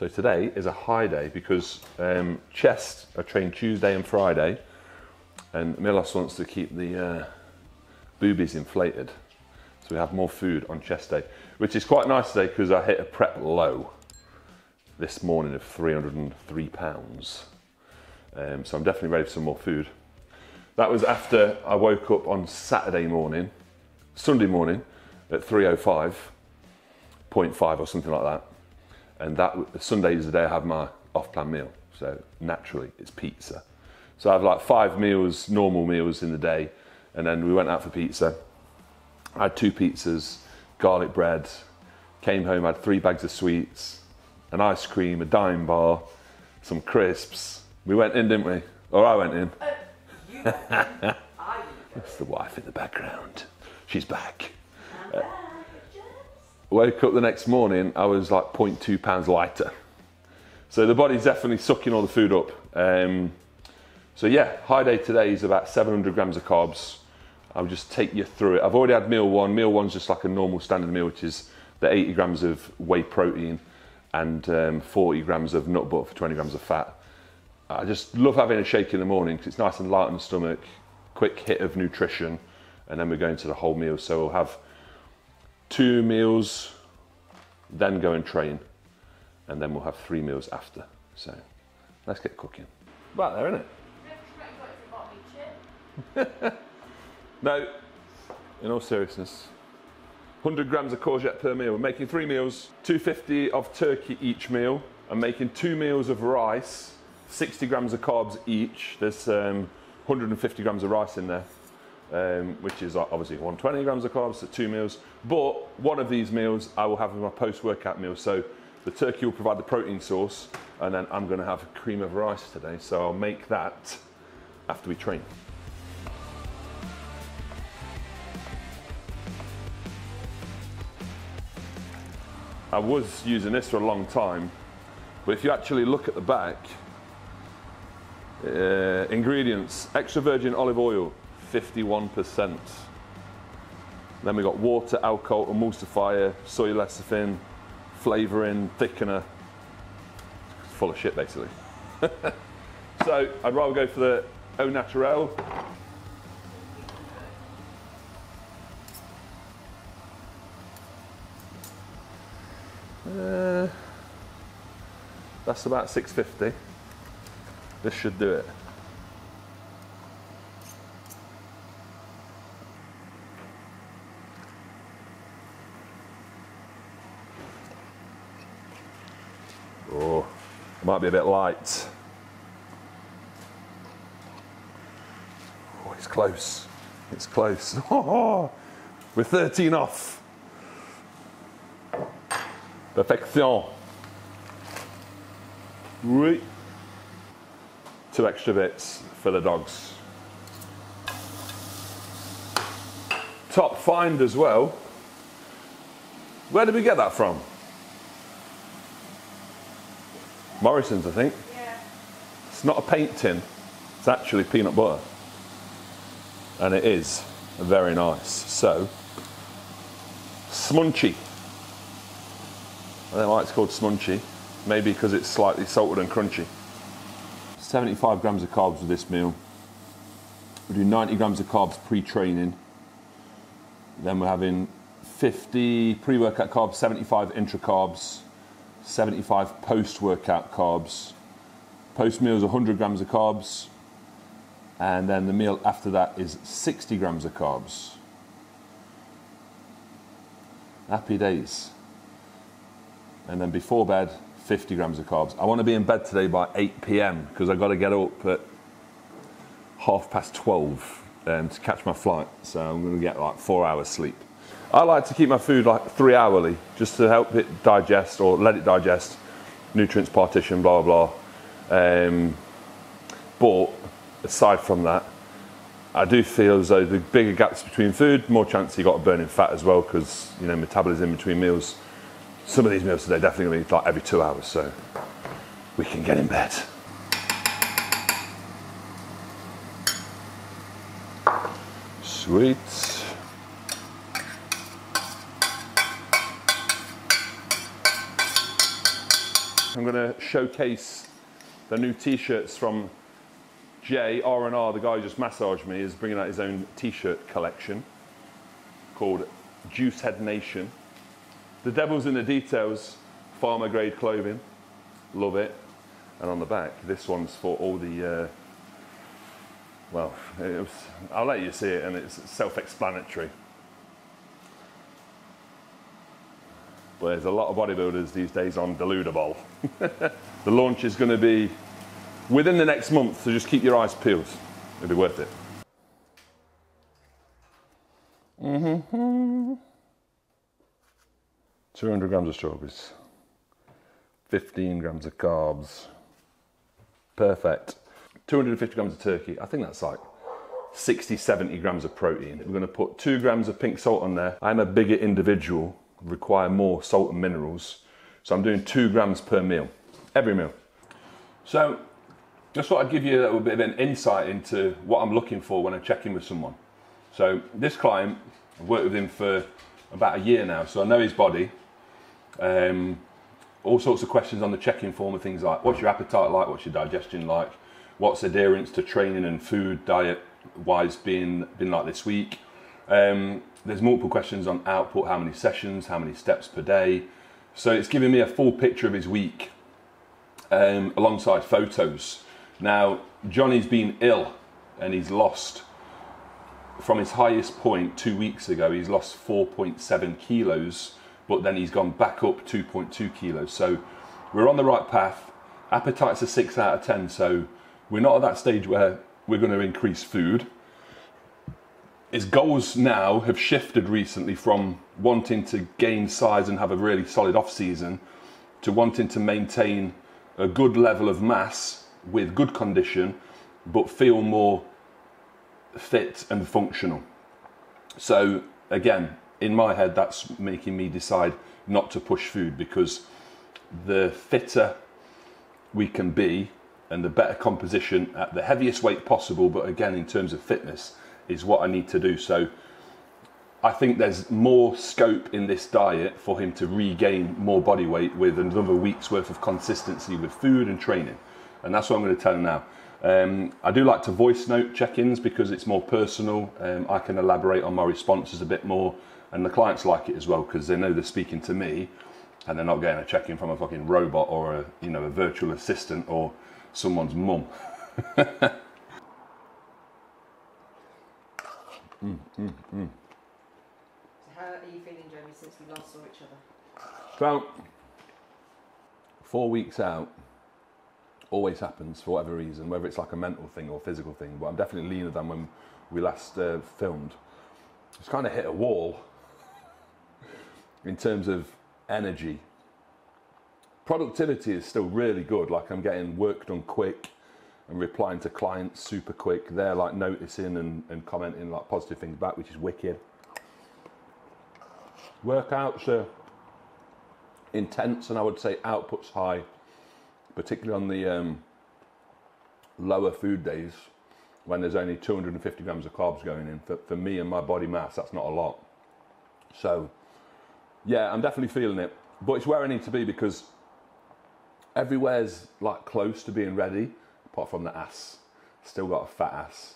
So today is a high day because chest I train Tuesday and Friday, and Milos wants to keep the boobies inflated. So we have more food on chest day, which is quite nice today because I hit a prep low this morning of 303 pounds. So I'm definitely ready for some more food. That was after I woke up on Sunday morning at 3:05.5 or something like that. And that Sunday is the day I have my off-plan meal. So naturally it's pizza. So I have like 5 meals, normal meals in the day. And then we went out for pizza. I had 2 pizzas, garlic bread, came home, had 3 bags of sweets, an ice cream, a dime bar, some crisps. We went in, didn't we? Or I went in. You went in. That's the wife in the background. She's back. I'm back. Woke up the next morning, I was like 0.2 pounds lighter. So the body's definitely sucking all the food up. So yeah, high day today is about 700 grams of carbs. I'll just take you through it. I've already had meal 1. Meal 1's just like a normal standard meal, which is the 80 grams of whey protein and 40 grams of nut butter for 20 grams of fat. I just love having a shake in the morning because it's nice and light on the stomach, quick hit of nutrition, and then we're going to the whole meal. So we'll have 2 meals, then go and train, and then we'll have 3 meals after. So let's get cooking. Right there, isn't it? No, in all seriousness, 100 grams of courgette per meal. We're making 3 meals, 250 of turkey each meal. I'm making 2 meals of rice, 60 grams of carbs each. There's 150 grams of rice in there, which is obviously 120 grams of carbs at 2 meals. But one of these meals I will have as my post-workout meal. So the turkey will provide the protein source, and then I'm going to have a cream of rice today. So I'll make that after we train. I was using this for a long time, but if you actually look at the back, ingredients, extra virgin olive oil, 51%. Then we got water, alcohol, emulsifier, soy lecithin, flavouring, thickener. It's full of shit basically. So I'd rather go for the au naturel. That's about 650. This should do it. Oh, might be a bit light. Oh, it's close. It's close. Oh, we're 13 off. Perfection. Oui. 2 extra bits for the dogs. Top find as well. Where did we get that from? Morrison's, I think. Yeah. It's not a paint tin. It's actually peanut butter. And it is very nice. So, smunchy. I don't know why it's called smunchy. Maybe because it's slightly salted and crunchy. 75 grams of carbs with this meal. We do 90 grams of carbs pre-training. Then we're having 50 pre-workout carbs, 75 intra-carbs, 75 post-workout carbs. Post-meal is 100 grams of carbs. And then the meal after that is 60 grams of carbs. Happy days. And then before bed, 50 grams of carbs. I want to be in bed today by 8 p.m. because I've got to get up at 12:30 to catch my flight. So I'm going to get like 4 hours sleep. I like to keep my food like 3 hourly just to help it digest or let it digest, nutrients partition, blah, blah, blah. But aside from that, I do feel as though the bigger gaps between food, more chance you got of burning fat as well because, you know, metabolism in between meals. Some of these meals today definitely going to be like every 2 hours, so we can get in bed. Sweet. I'm going to showcase the new t-shirts from Jay, R&R, the guy who just massaged me, is bringing out his own t-shirt collection called Juicehead Nation. The devil's in the details, farmer grade clothing, love it. And on the back, this one's for all the, well, I'll let you see it and it's self-explanatory. But there's a lot of bodybuilders these days on Deludable. The launch is going to be within the next month, so just keep your eyes peeled. It'll be worth it. 200 grams of strawberries, 15 grams of carbs. Perfect. 250 grams of turkey. I think that's like 60, 70 grams of protein. We're going to put 2 grams of pink salt on there. I'm a bigger individual, require more salt and minerals. So I'm doing 2 grams per meal, every meal. So just thought I'd give you a little bit of an insight into what I'm looking for when I check in with someone. So this client, I've worked with him for about a year now, so I know his body. All sorts of questions on the check-in form and things like, what's your appetite like, what's your digestion like, what's adherence to training and food diet-wise been like this week. There's multiple questions on output, how many sessions, how many steps per day. So it's giving me a full picture of his week alongside photos. Now, Johnny's been ill and he's lost, from his highest point 2 weeks ago, he's lost 4.7 kilos, but then he's gone back up 2.2 kilos. So we're on the right path. Appetite's a 6 out of 10, so we're not at that stage where we're going to increase food. His goals now have shifted recently from wanting to gain size and have a really solid off season to wanting to maintain a good level of mass with good condition, but feel more fit and functional. So again, in my head, that's making me decide not to push food, because the fitter we can be and the better composition at the heaviest weight possible, but again, in terms of fitness, is what I need to do. So I think there's more scope in this diet for him to regain more body weight with another week's worth of consistency with food and training. And that's what I'm going to tell him now. I do like to voice note check-ins because it's more personal. I can elaborate on my responses a bit more, and the clients like it as well because they know they're speaking to me and they're not getting a check-in from a fucking robot or a virtual assistant or someone's mum. So how are you feeling, Jeremy, since we last saw each other? So 4 weeks out always happens for whatever reason, whether it's like a mental thing or physical thing, but I'm definitely leaner than when we last filmed. It's kind of hit a wall in terms of energy. Productivity is still really good, like I'm getting work done quick and replying to clients super quick. They're like noticing and commenting like positive things back, which is wicked. Workouts are intense and I would say output's high, particularly on the lower food days when there's only 250 grams of carbs going in. For me and my body mass, that's not a lot. So yeah, I'm definitely feeling it, but it's where I need to be because everywhere's like close to being ready, apart from the ass. Still got a fat ass.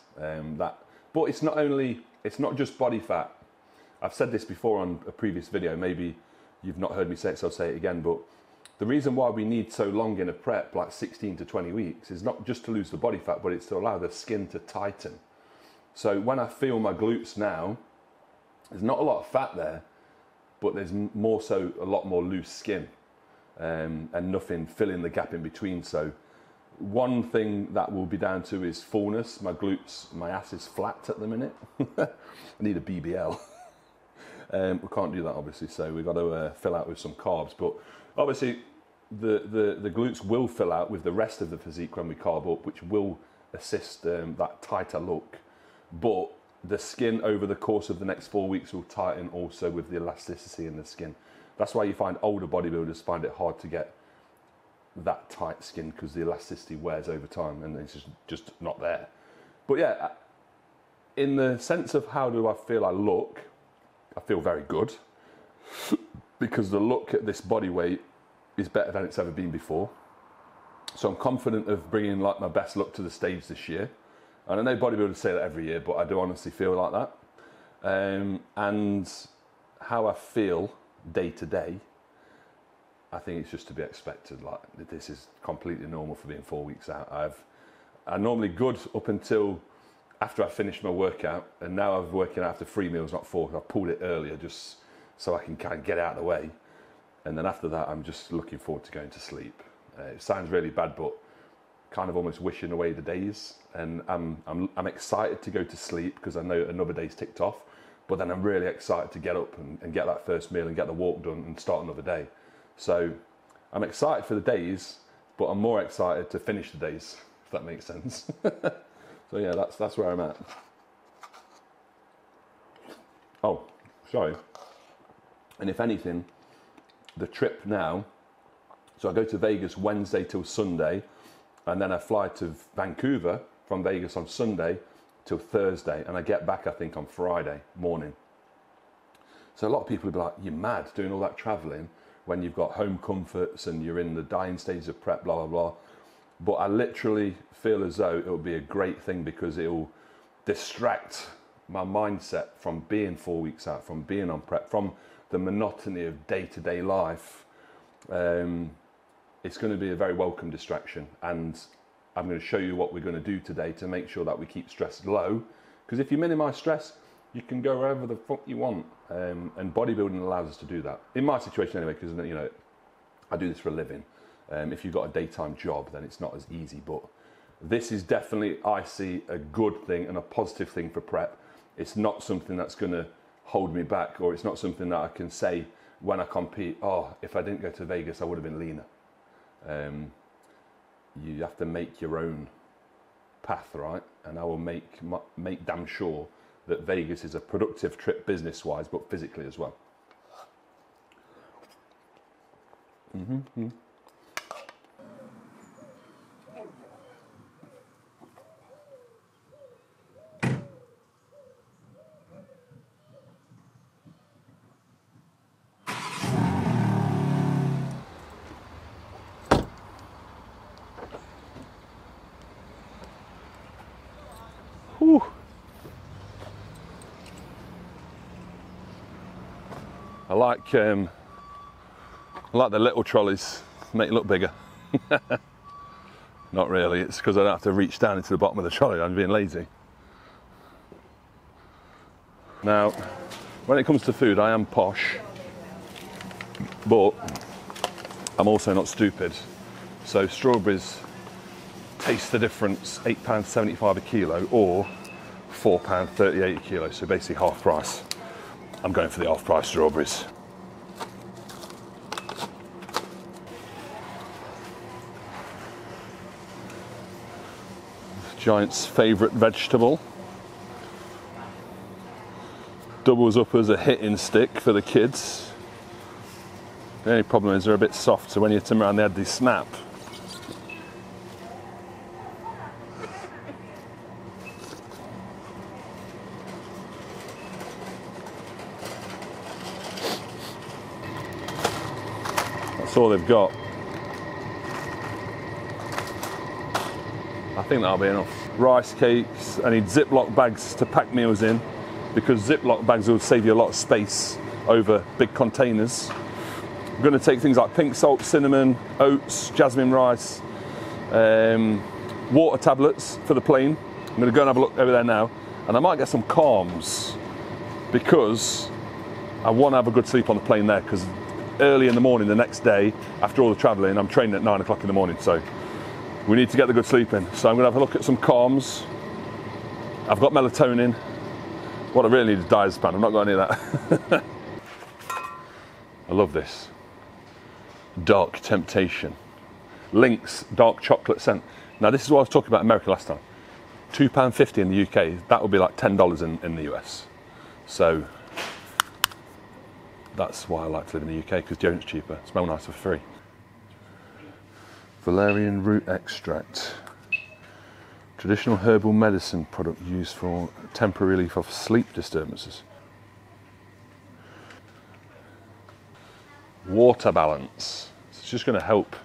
But it's not just body fat. I've said this before on a previous video, maybe you've not heard me say it, so I'll say it again, but the reason why we need so long in a prep, like 16 to 20 weeks, is not just to lose the body fat, but it's to allow the skin to tighten. So when I feel my glutes now, there's not a lot of fat there, but there's more so a lot more loose skin and nothing filling the gap in between. So one thing that will be down to is fullness. My glutes, my ass is flat at the minute. I need a BBL. We can't do that obviously, so we've got to fill out with some carbs, but obviously the glutes will fill out with the rest of the physique when we carb up, which will assist that tighter look, but the skin over the course of the next 4 weeks will tighten also with the elasticity in the skin. That's why you find older bodybuilders find it hard to get that tight skin, because the elasticity wears over time and it's just not there. But yeah, in the sense of how do I feel I look, I feel very good because the look at this body weight is better than it's ever been before. So I'm confident of bringing like my best luck to the stage this year. And I know bodybuilders say that every year, but I do honestly feel like that. And how I feel day to day, I think it's just to be expected. Like, this is completely normal for being 4 weeks out. I'm normally good up until after I finish my workout, and now I'm working out after 3 meals, not 4. I pulled it earlier just so I can kind of get out of the way. And then after that, I'm just looking forward to going to sleep. It sounds really bad, but kind of almost wishing away the days. And I'm excited to go to sleep because I know another day's ticked off. But then I'm really excited to get up and get that first meal and get the walk done and start another day. So I'm excited for the days, but I'm more excited to finish the days, if that makes sense. So yeah, that's where I'm at. Oh, sorry. And if anything, the trip now, so I go to Vegas Wednesday till Sunday, and then I fly to Vancouver from Vegas on Sunday till Thursday, and I get back, I think, on Friday morning. So a lot of people will be like, you're mad doing all that traveling when you've got home comforts and you're in the dying stages of prep, blah, blah, blah. But I literally feel as though it'll be a great thing because it'll distract my mindset from being 4 weeks out, from being on prep, from the monotony of day-to-day life. It's going to be a very welcome distraction, and I'm going to show you what we're going to do today to make sure that we keep stress low, because if you minimize stress, you can go wherever the fuck you want, and bodybuilding allows us to do that. In my situation anyway, because you know, I do this for a living. If you've got a daytime job, then it's not as easy, but this is definitely, I see, a good thing and a positive thing for prep. It's not something that's going to hold me back, or it's not something that I can say when I compete, oh, if I didn't go to Vegas, I would have been leaner. You have to make your own path, right? And I will make damn sure that Vegas is a productive trip business-wise, but physically as well. Mm-hmm. Whew. I like the little trolleys, make it look bigger. Not really, it's because I don't have to reach down into the bottom of the trolley, I'm being lazy. Now, when it comes to food, I am posh, but I'm also not stupid. So strawberries, taste the difference, £8.75 a kilo or £4.38 a kilo, so basically half price. I'm going for the half price strawberries. Giant's favourite vegetable. Doubles up as a hitting stick for the kids. The only problem is they're a bit soft, so when you turn around, they snap. That's all they've got. I think that'll be enough. Rice cakes, I need Ziploc bags to pack meals in, because Ziploc bags will save you a lot of space over big containers. I'm going to take things like pink salt, cinnamon, oats, jasmine rice, water tablets for the plane. I'm going to go and have a look over there now, and I might get some calms because I want to have a good sleep on the plane there, because early in the morning the next day, after all the travelling, I'm training at 9 o'clock in the morning, so we need to get the good sleep in. So I'm going to have a look at some calms. I've got melatonin. What I really need is diazepam. I've not got any of that. I love this. Dark Temptation. Lynx dark chocolate scent. Now this is what I was talking about in America last time. £2.50 in the UK. That would be like $10 in the US. So that's why I like to live in the UK, because deodorant's cheaper. Smell nicer for free. Valerian root extract. Traditional herbal medicine product used for temporary relief of sleep disturbances. Water balance. It's just going to help,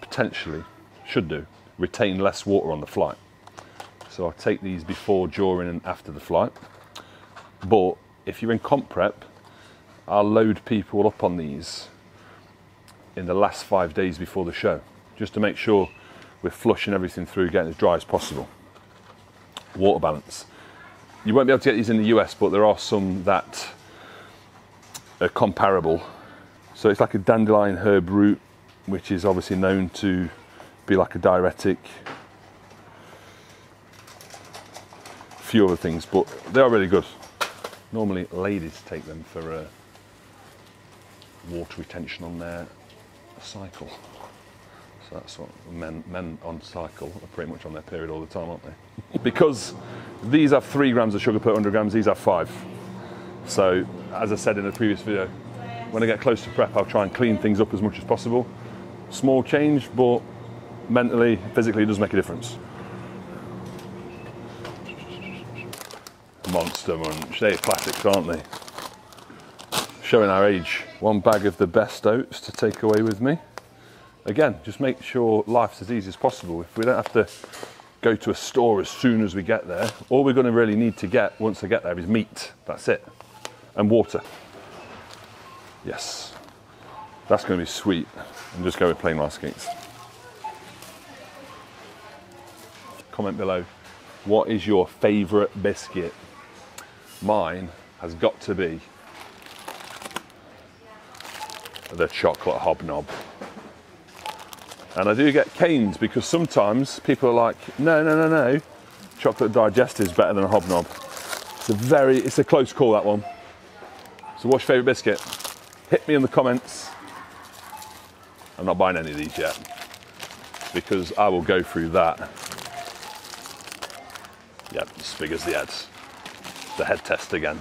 potentially, should do, retain less water on the flight. So I'll take these before, during and after the flight. But if you're in comp prep, I'll load people up on these in the last 5 days before the show, just to make sure we're flushing everything through, getting as dry as possible. Water balance. You won't be able to get these in the US, but there are some that are comparable. So it's like a dandelion herb root, which is obviously known to be like a diuretic. A few other things, but they are really good. Normally ladies take them for water retention on their cycle. So that's what men on cycle are pretty much on their period all the time, aren't they? Because these have 3 grams of sugar per 100 grams, these have 5. So, as I said in the previous video, when I get close to prep, I'll try and clean things up as much as possible. Small change, but mentally, physically, it does make a difference. Monster Munch, they're classics, aren't they? Showing our age. 1 bag of the best oats to take away with me. Again, just make sure life's as easy as possible. If we don't have to go to a store as soon as we get there, all we're going to really need to get once I get there is meat. That's it. And water. Yes. That's going to be sweet. And just go with plain rice cakes. Comment below, what is your favourite biscuit? Mine has got to be the chocolate hobnob. And I do get caned because sometimes people are like, no, chocolate digestive is better than a hobnob. It's a close call, that one. So what's your favourite biscuit? Hit me in the comments. I'm not buying any of these yet because I will go through that. Yep, as big as the head. The head test again.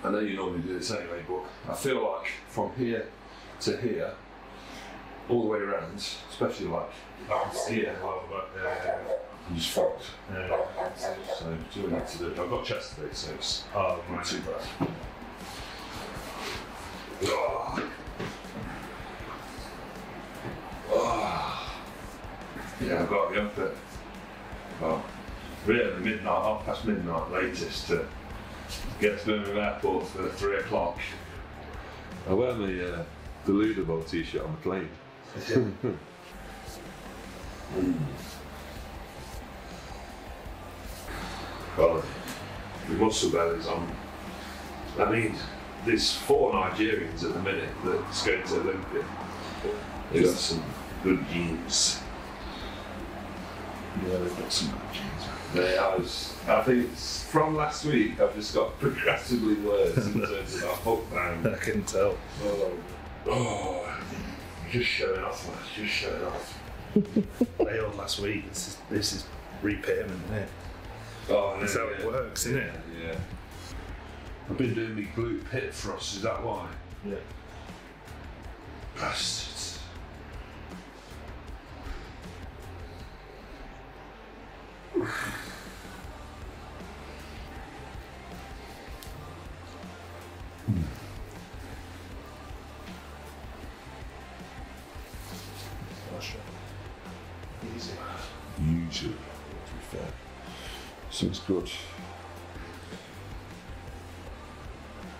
I know you normally do this anyway, but I feel like from here to here, all the way around, especially like here, I'm just fucked. So do what I need to do. I've got chest today, so it's not too bad. Yeah, I've got to be up at really midnight, midnight latest to get to Birmingham Airport for 3 o'clock. I wear the Ludable t-shirt on the plane. Well, the muscle bellies on. I mean, there's 4 Nigerians at the minute that's going to Olympia. They've got some good genes. Yeah, they've got some good genes. I think it's from last week, I've just got progressively worse in terms of our hook down. I can tell. Oh, just showing off, man. Just showing off. Failed last week. This is repayment, isn't it? Oh, that's how it works, isn't it? Yeah. I've been doing my glute pit thrust, is that why? Yeah. Bastards. Easy. Usually, to be fair. So it's good.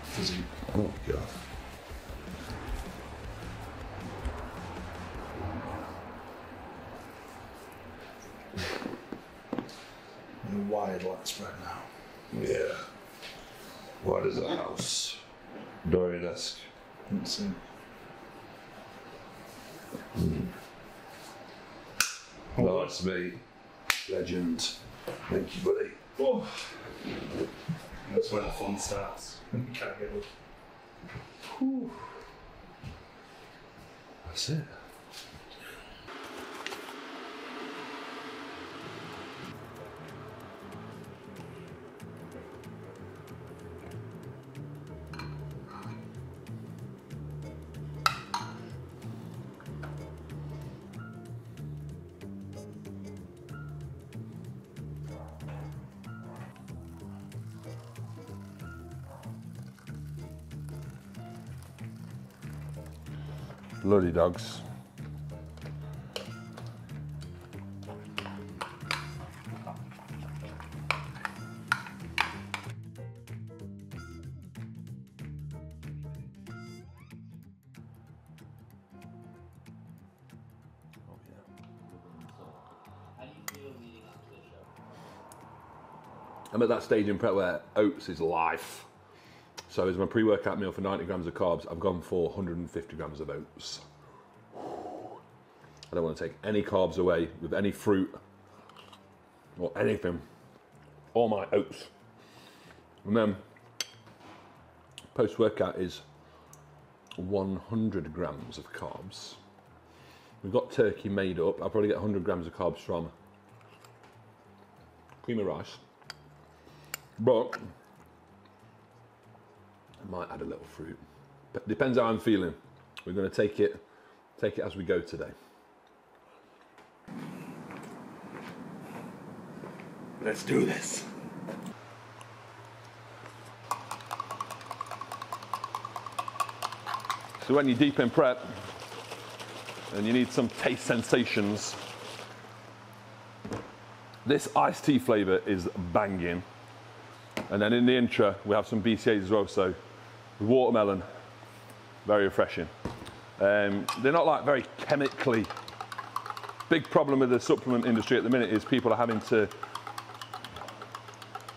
Physique. Oh god. And a wide lat spread now. Yeah. Wide as a house. Dorian-esque. Let's see. Oh, that's me. Legend. Thank you, buddy. Oh. That's where the fun starts. You can't get up. Whew. That's it. Bloody dogs. I'm at that stage in prep where oats is life. So as my pre-workout meal for 90 grams of carbs, I've gone for 150 grams of oats. I don't want to take any carbs away with any fruit or anything. All my oats. And then post-workout is 100 grams of carbs. We've got turkey made up. I'll probably get 100 grams of carbs from cream of rice. But I might add a little fruit. But depends how I'm feeling. We're going to take it as we go today. Let's do this. So when you're deep in prep and you need some taste sensations, this iced tea flavour is banging. And then in the intro, we have some BCAAs as well, so watermelon, very refreshing. They're not like very chemically. Big problem with the supplement industry at the minute is people are having to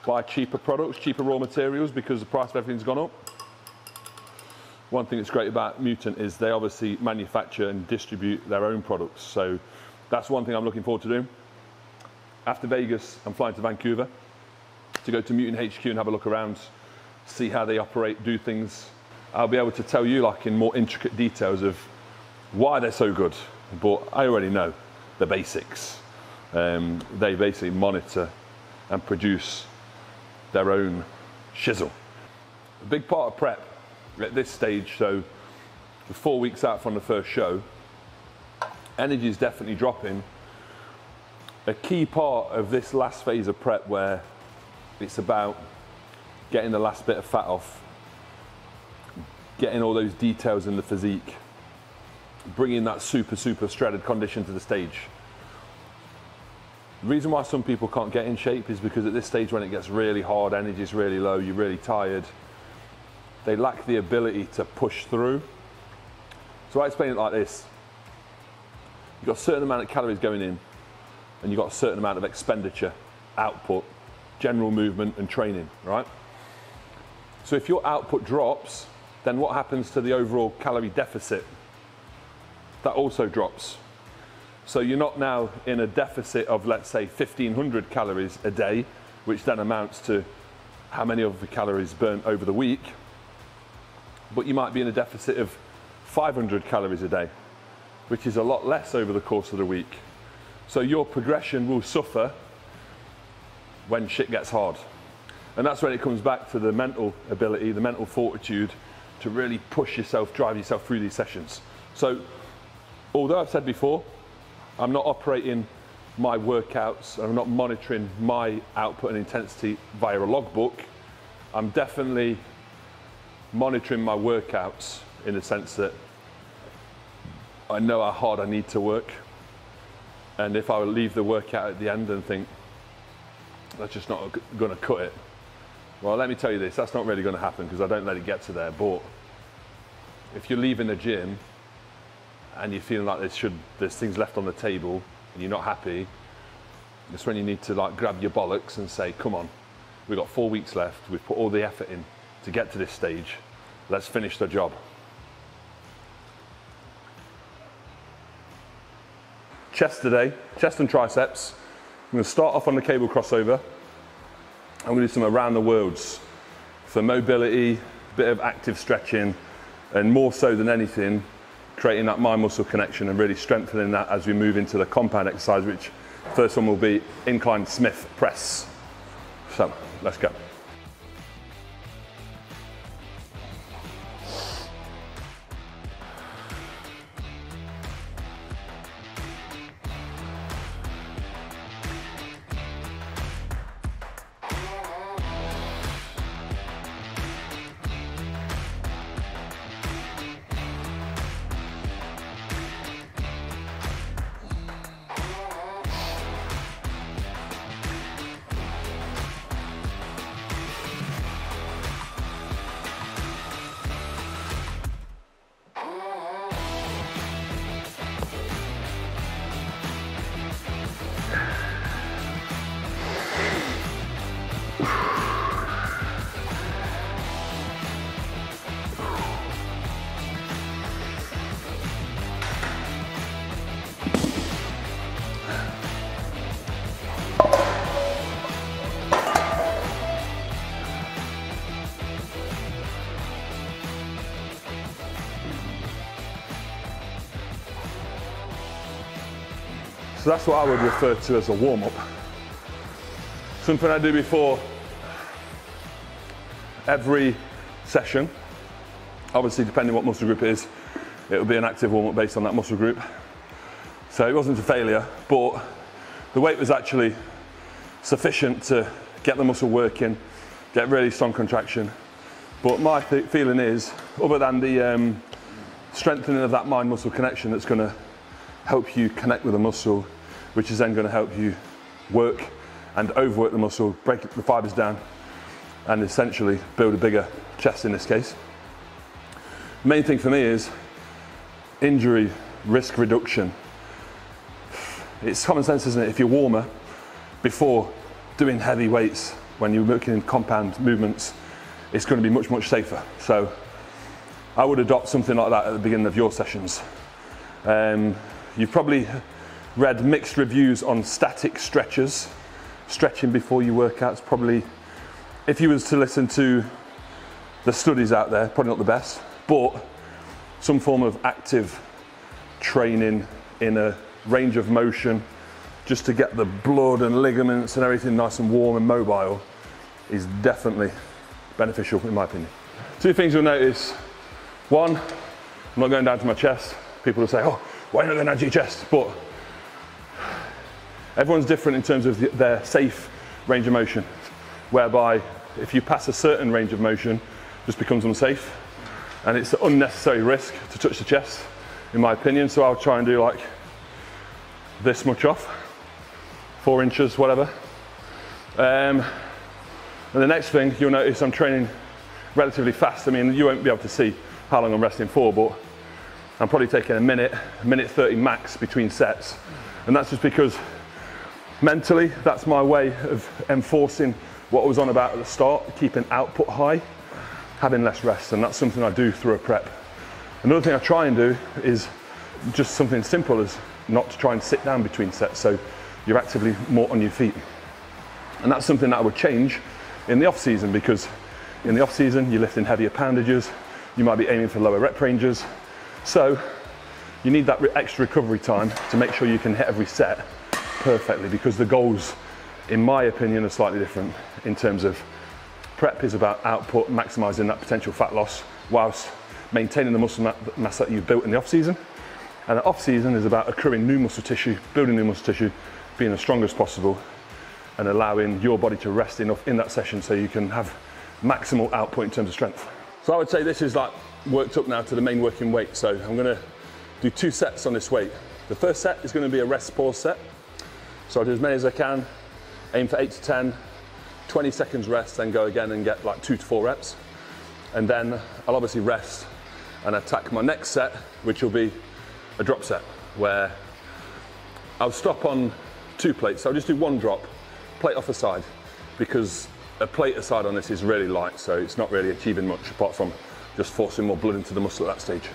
buy cheaper products, cheaper raw materials because the price of everything's gone up. One thing that's great about Mutant is they obviously manufacture and distribute their own products. So that's one thing I'm looking forward to doing. After Vegas, I'm flying to Vancouver to go to Mutant HQ and have a look around, see how they operate, do things. I'll be able to tell you like in more intricate details of why they're so good, but I already know the basics. They basically monitor and produce their own shizzle. A big part of prep at this stage, so we're 4 weeks out from the first show, energy is definitely dropping. A key part of this last phase of prep where it's about getting the last bit of fat off, getting all those details in the physique, bringing that super shredded condition to the stage. The reason why some people can't get in shape is because at this stage when it gets really hard, energy is really low, you're really tired, they lack the ability to push through. So I explain it like this. You've got a certain amount of calories going in and you've got a certain amount of expenditure, output, general movement and training, right? So if your output drops, then what happens to the overall calorie deficit? That also drops. So you're not now in a deficit of, let's say, 1,500 calories a day, which then amounts to how many of the calories burnt over the week, but you might be in a deficit of 500 calories a day, which is a lot less over the course of the week. So your progression will suffer when shit gets hard. And that's when it comes back to the mental ability, the mental fortitude to really push yourself, drive yourself through these sessions. So, although I've said before, I'm not operating my workouts, I'm not monitoring my output and intensity via a logbook, I'm definitely monitoring my workouts in the sense that I know how hard I need to work. And if I leave the workout at the end and think, that's just not going to cut it. Well, let me tell you this, that's not really going to happen because I don't let it get to there. But if you're leaving the gym and you're feeling like there's things left on the table and you're not happy, that's when you need to like grab your bollocks and say, come on, we've got 4 weeks left, we've put all the effort in to get to this stage, let's finish the job. Chest today, chest and triceps. I'm going to start off on the cable crossover. I'm going to do some around the worlds for mobility, a bit of active stretching, and more so than anything, creating that mind-muscle connection and really strengthening that as we move into the compound exercise, which first one will be incline Smith press. So, let's go. So that's what I would refer to as a warm-up. Something I do before every session. Obviously, depending what muscle group it is, it will be an active warm-up based on that muscle group. So it wasn't a failure, but the weight was actually sufficient to get the muscle working, get really strong contraction. But my feeling is, other than the strengthening of that mind-muscle connection that's going to help you connect with the muscle, which is then going to help you work and overwork the muscle, break the fibers down, and essentially build a bigger chest in this case. The main thing for me is injury risk reduction. It's common sense, isn't it? If you're warmer before doing heavy weights, when you're working in compound movements, it's going to be much, much safer. So I would adopt something like that at the beginning of your sessions. You've probably read mixed reviews on static stretchers. Stretching before you work out is probably, if you was to listen to the studies out there, probably not the best, but some form of active training in a range of motion, just to get the blood and ligaments and everything nice and warm and mobile, is definitely beneficial in my opinion. Two things you'll notice. One, I'm not going down to my chest. People will say, oh, why are you not going down to your chest? But everyone's different in terms of their safe range of motion, whereby if you pass a certain range of motion, it just becomes unsafe. And it's an unnecessary risk to touch the chest, in my opinion. So I'll try and do like this much off, 4 inches, whatever. And the next thing you'll notice, I'm training relatively fast. I mean, you won't be able to see how long I'm resting for, but I'm probably taking a minute 30 max between sets. And that's just because mentally, that's my way of enforcing what I was on about at the start, keeping output high, having less rest, and that's something I do through a prep. Another thing I try and do is just something simple as not to try and sit down between sets, so you're actively more on your feet. And that's something that I would change in the off season, because in the off season you're lifting heavier poundages, you might be aiming for lower rep ranges, so you need that extra recovery time to make sure you can hit every set perfectly, because the goals, in my opinion, are slightly different. In terms of prep is about output, maximizing that potential fat loss whilst maintaining the muscle mass that you've built in the off season. And the off season is about accruing new muscle tissue, building new muscle tissue, being as strong as possible, and allowing your body to rest enough in that session so you can have maximal output in terms of strength. So I would say this is like worked up now to the main working weight. So I'm going to do 2 sets on this weight. The first set is going to be a rest pause set. So I'll do as many as I can, aim for 8 to 10, 20 seconds rest, then go again and get like 2 to 4 reps. And then I'll obviously rest and attack my next set, which will be a drop set, where I'll stop on 2 plates. So I'll just do 1 drop, plate off the side, because a plate aside on this is really light, so it's not really achieving much apart from just forcing more blood into the muscle at that stage.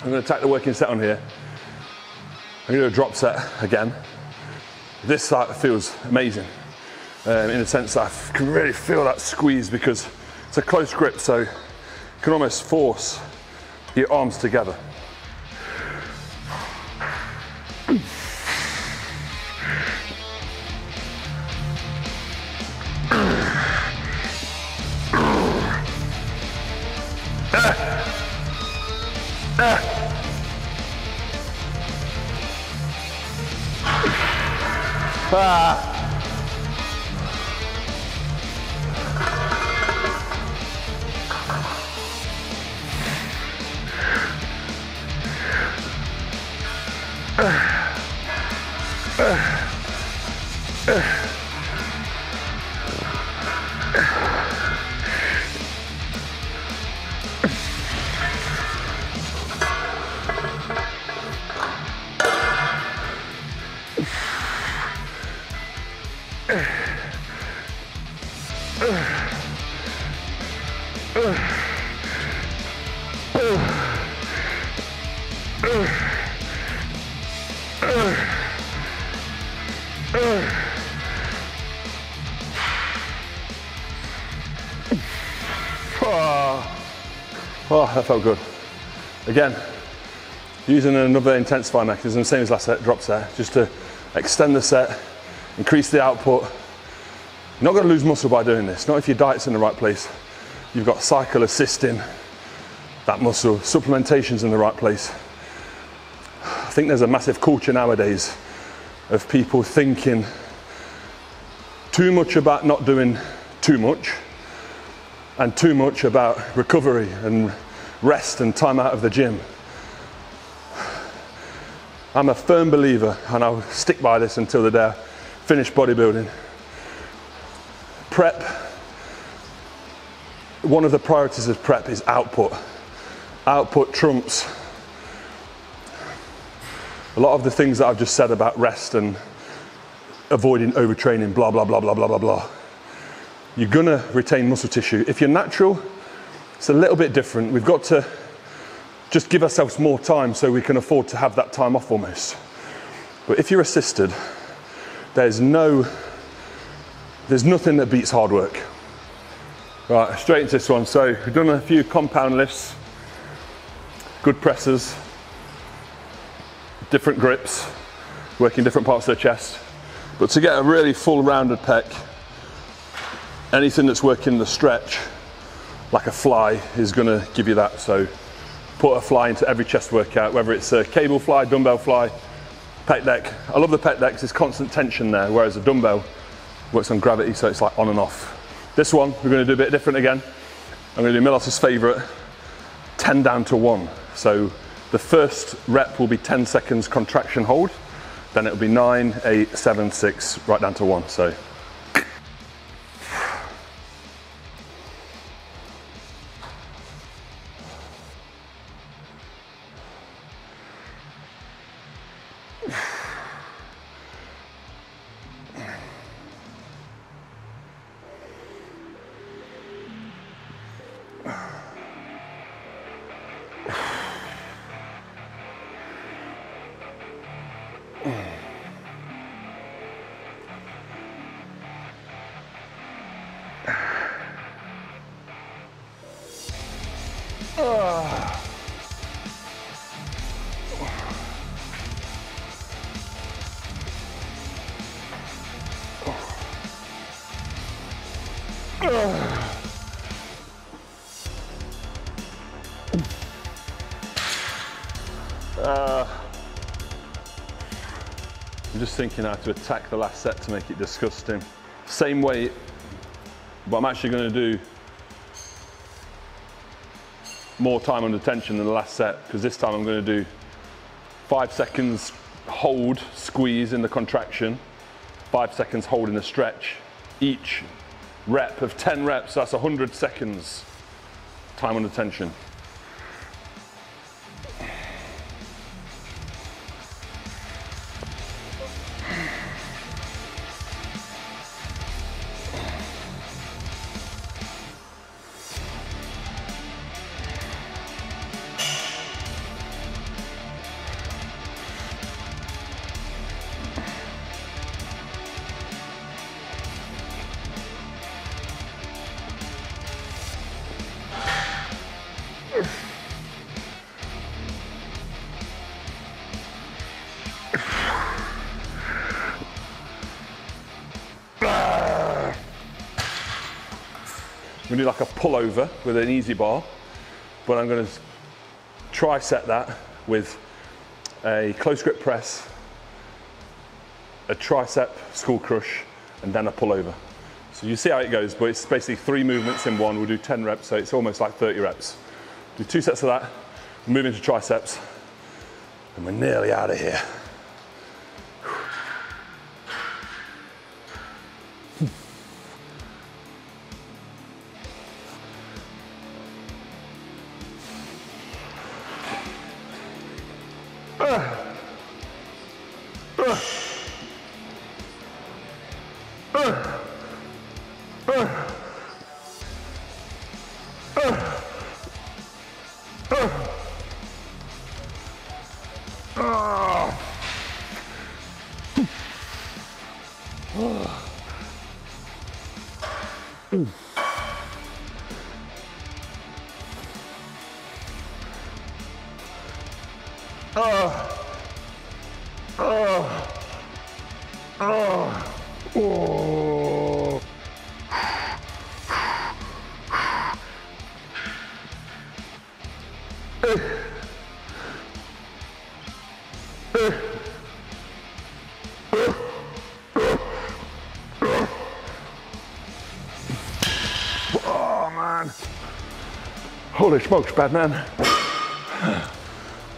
I'm going to attack the working set on here. I'm going to do a drop set again. This side feels amazing in the sense that I can really feel that squeeze because it's a close grip, so you can almost force your arms together. Oh, that felt good. Again, using another intensifying mechanism, same as last set, drop set, just to extend the set, increase the output. You're not going to lose muscle by doing this, not if your diet's in the right place. You've got cycle assisting that muscle, supplementation's in the right place. I think there's a massive culture nowadays of people thinking too much about not doing too much and too much about recovery and rest and time out of the gym. I'm a firm believer, and I'll stick by this until the day I finish bodybuilding. Prep, one of the priorities of prep is output. Output trumps a lot of the things that I've just said about rest and avoiding overtraining, blah, blah, blah, blah, blah, blah, blah. You're gonna retain muscle tissue. If you're natural, it's a little bit different. We've got to just give ourselves more time so we can afford to have that time off almost. But if you're assisted, there's nothing that beats hard work. Right, straight into this one. So we've done a few compound lifts, good presses, different grips, working different parts of the chest. But to get a really full rounded pec, anything that's working the stretch, like a fly, is gonna give you that. So put a fly into every chest workout, whether it's a cable fly, dumbbell fly, pec deck. I love the pec deck, there's constant tension there, whereas a dumbbell works on gravity, so it's like on and off. This one, we're gonna do a bit different again. I'm gonna do Milos's favorite, 10 down to 1. So the first rep will be 10 seconds contraction hold, then it'll be 9, 8, 7, 6, right down to 1. So. I'm just thinking how to attack the last set to make it disgusting. Same weight, but I'm actually going to do more time under tension than the last set, because this time I'm going to do 5 seconds hold, squeeze in the contraction, 5 seconds hold in the stretch. Each rep of 10 reps, so that's 100 seconds time under tension. I'm going to do like a pullover with an easy bar, but I'm going to tricep that with a close grip press, a tricep skull crush, and then a pullover. So you see how it goes, but it's basically 3 movements in one. We'll do 10 reps, so it's almost like 30 reps. Do 2 sets of that, move into triceps, and we're nearly out of here. Oh man, holy smokes, bad man.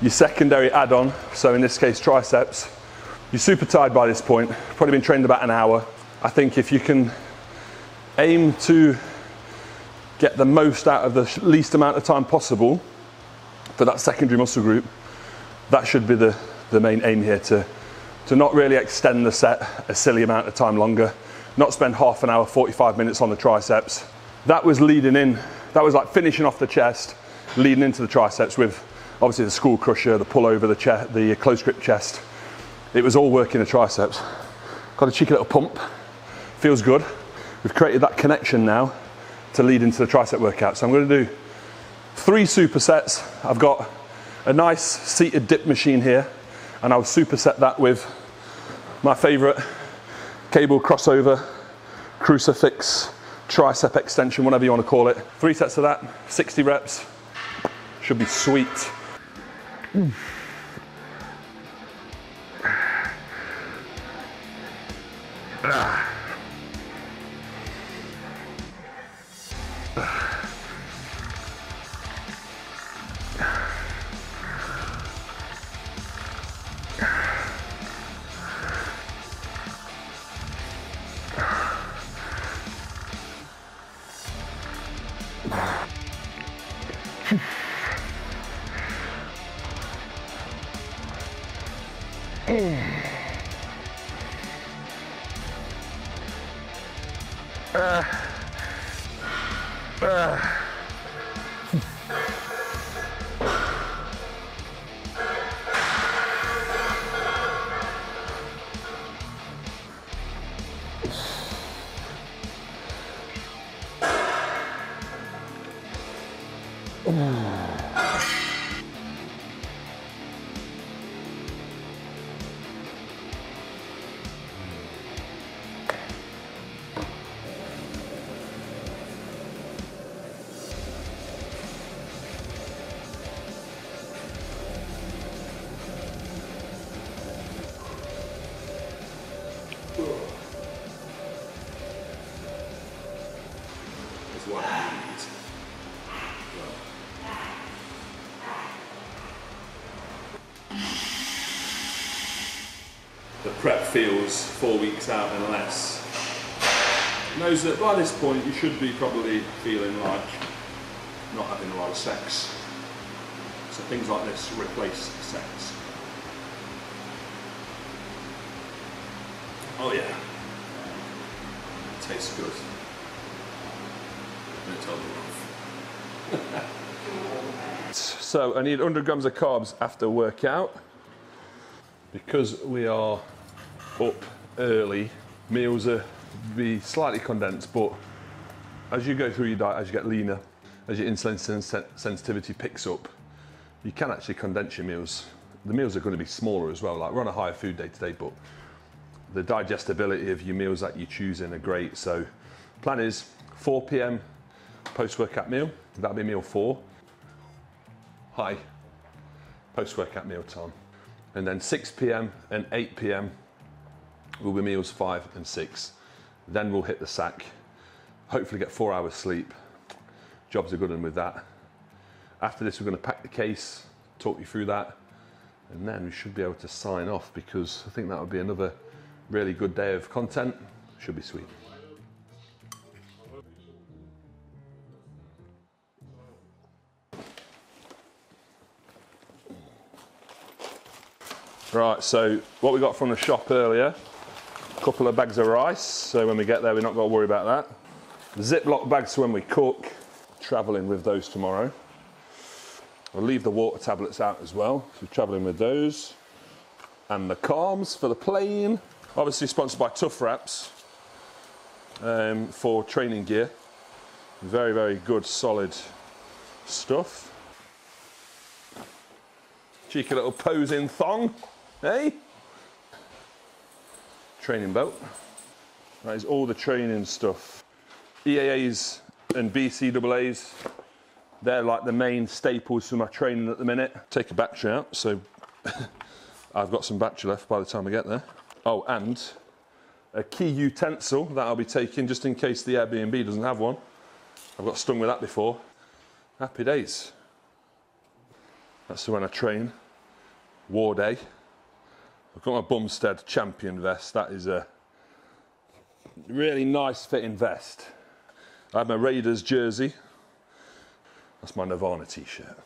Your secondary add-on, so in this case triceps, you're super tired by this point, probably been trained about an hour. I think if you can aim to get the most out of the least amount of time possible for that secondary muscle group, that should be the main aim here, to not really extend the set a silly amount of time longer, not spend half an hour, 45 minutes on the triceps. That was leading in, that was like finishing off the chest, leading into the triceps with obviously the skull crusher, the pullover, the close grip chest. It was all working the triceps. Got a cheeky little pump, feels good. We've created that connection now to lead into the tricep workout. So I'm going to do 3 supersets. I've got a nice seated dip machine here, and I'll superset that with my favorite cable crossover, crucifix, tricep extension, whatever you want to call it. 3 sets of that, 60 reps. Should be sweet. prep feels 4 weeks out and less knows that by this point you should be probably feeling like not having a lot of sex. So things like this replace sex. Oh yeah, it tastes good. And it's totally off. So I need 100 grams of carbs after workout. Because we are up early, meals are be slightly condensed, but as you go through your diet, as you get leaner, as your insulin sensitivity picks up, you can actually condense your meals. The meals are going to be smaller as well. Like we're on a higher food day today, but the digestibility of your meals that you choose in are great. So plan is 4 p.m. post-workout meal. That'll be meal 4. High post-workout meal time. And then 6 p.m. and 8 p.m. will be meals 5 and 6. Then we'll hit the sack. Hopefully get 4 hours sleep. Jobs are good and with that. After this, we're going to pack the case, talk you through that, and then we should be able to sign off because I think that would be another really good day of content. Should be sweet. Right, so what we got from the shop earlier, a couple of bags of rice, so when we get there we're not got to worry about that. Ziploc bags for when we cook, travelling with those tomorrow. We'll leave the water tablets out as well, so we're travelling with those. And the calms for the plane. Obviously sponsored by Tough Wraps for training gear. Very, very good, solid stuff. Cheeky little posing thong, eh? Training belt. That is all the training stuff. EAAs and BCAAs, they're like the main staples for my training at the minute. Take a battery out, so I've got some battery left by the time I get there. Oh, and a key utensil that I'll be taking just in case the Airbnb doesn't have one. I've got stung with that before. Happy days. That's when I train. War day. I've got my Bumstead Champion vest. That is a really nice fitting vest. I have my Raiders jersey. That's my Nirvana t-shirt.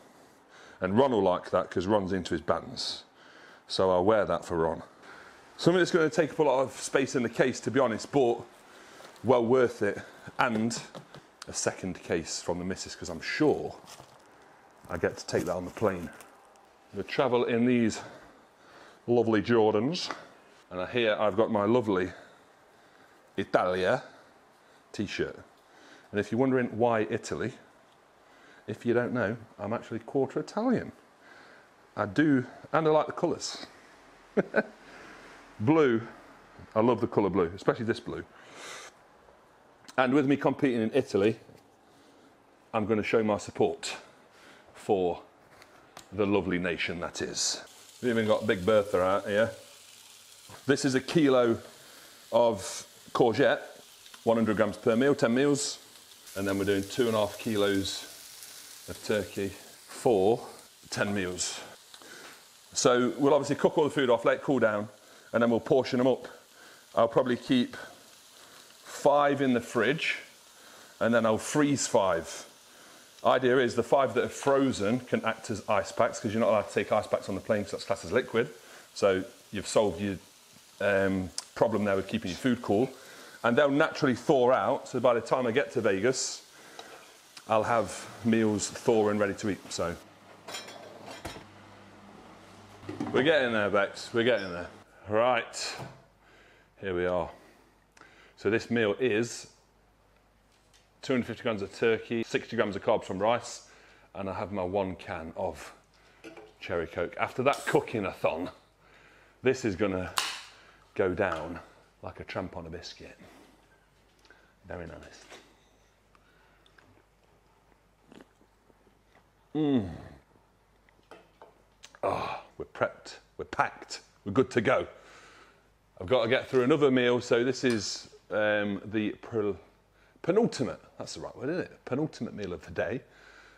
And Ron will like that because Ron's into his bands. So I'll wear that for Ron. Something that's going to take up a lot of space in the case, to be honest, but well worth it. And a second case from the missus because I'm sure I get to take that on the plane. We travel in these lovely Jordans. And here I've got my lovely Italia t-shirt. And if you're wondering why Italy, if you don't know, I'm actually quarter Italian. I do, and I like the colours. Blue, I love the colour blue, especially this blue. And with me competing in Italy, I'm going to show my support for the lovely nation that is. We've even got Big Bertha out here. This is a kilo of courgette, 100 grams per meal, 10 meals. And then we're doing 2.5 kilos of turkey for 10 meals. So we'll obviously cook all the food off, let it cool down, and then we'll portion them up. I'll probably keep 5 in the fridge, and then I'll freeze 5. Idea is the 5 that are frozen can act as ice packs, because you're not allowed to take ice packs on the plane because that's classed as liquid. So you've solved your problem there with keeping your food cool. And they'll naturally thaw out, so by the time I get to Vegas, I'll have meals thaw and ready to eat. So we're getting there, Bex, we're getting there. Right, here we are. So this meal is 250 grams of turkey, 60 grams of carbs from rice, and I have my 1 can of cherry Coke. After that cooking-a-thon, this is gonna go down like a tramp on a biscuit. Very nice. Oh, we're prepped, we're packed, we're good to go. I've got to get through another meal, so this is the penultimate, that's the right word, isn't it? Penultimate meal of the day.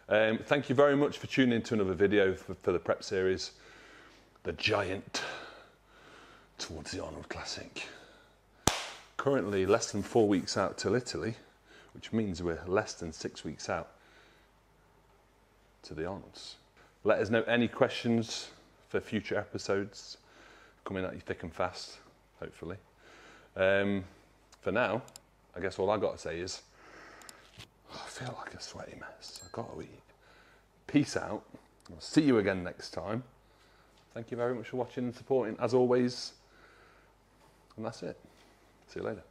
Thank you very much for tuning in to another video for the prep series. The giant towards the Arnold Classic. Currently less than 4 weeks out till Italy, which means we're less than 6 weeks out to the Arnolds. Let us know any questions for future episodes coming at you thick and fast, hopefully. For now, I guess all I got to say is, I feel like a sweaty mess. I've got to eat. Peace out. I'll see you again next time. Thank you very much for watching and supporting, as always. And that's it. See you later.